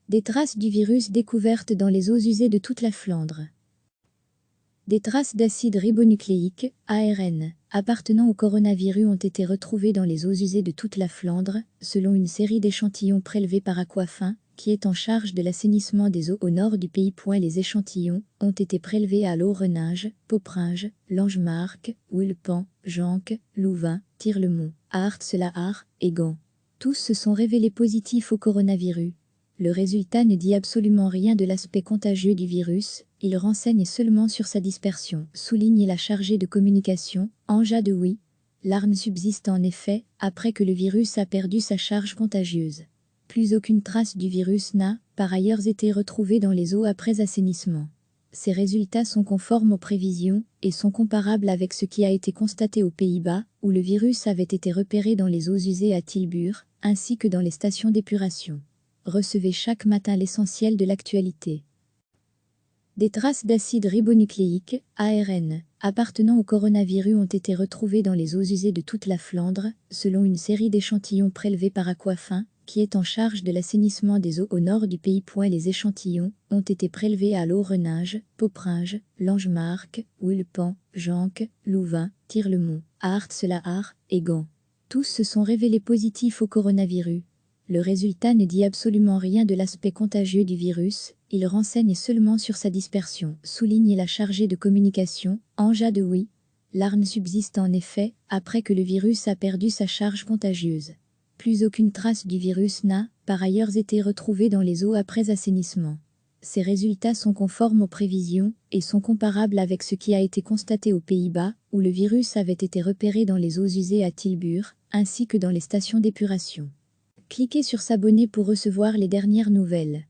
Des traces du virus découvertes dans les eaux usées de toute la Flandre. Des traces d'acide ribonucléique, ARN, appartenant au coronavirus ont été retrouvées dans les eaux usées de toute la Flandre, selon une série d'échantillons prélevés par Aquafin, qui est en charge de l'assainissement des eaux au nord du pays. Les échantillons ont été prélevés à Laurenage, Poperinge, Langemarck, Wilpan, Janque, Louvain, Tirlemont, Aarts-la-Haar et Gand. Tous se sont révélés positifs au coronavirus. Le résultat ne dit absolument rien de l'aspect contagieux du virus, il renseigne seulement sur sa dispersion, souligne la chargée de communication, Anja de Oui. L'arme subsiste en effet, après que le virus a perdu sa charge contagieuse. Plus aucune trace du virus n'a, par ailleurs, été retrouvée dans les eaux après assainissement. Ces résultats sont conformes aux prévisions et sont comparables avec ce qui a été constaté aux Pays-Bas, où le virus avait été repéré dans les eaux usées à Tilburg, ainsi que dans les stations d'épuration. Recevez chaque matin l'essentiel de l'actualité. Des traces d'acide ribonucléique, ARN, appartenant au coronavirus ont été retrouvées dans les eaux usées de toute la Flandre, selon une série d'échantillons prélevés par Aquafin, qui est en charge de l'assainissement des eaux au nord du pays. Les échantillons ont été prélevés à Laurenage, Poperinge, Langemarck, Wilpan, Janque, Louvain, Tirlemont, Aarts-la-Haar et Gand. Tous se sont révélés positifs au coronavirus. Le résultat ne dit absolument rien de l'aspect contagieux du virus, il renseigne seulement sur sa dispersion, souligne la chargée de communication, Anja de Oui. L'arme subsiste en effet, après que le virus a perdu sa charge contagieuse. Plus aucune trace du virus n'a, par ailleurs, été retrouvée dans les eaux après assainissement. Ces résultats sont conformes aux prévisions et sont comparables avec ce qui a été constaté aux Pays-Bas, où le virus avait été repéré dans les eaux usées à Tilburg, ainsi que dans les stations d'épuration. Cliquez sur s'abonner pour recevoir les dernières nouvelles.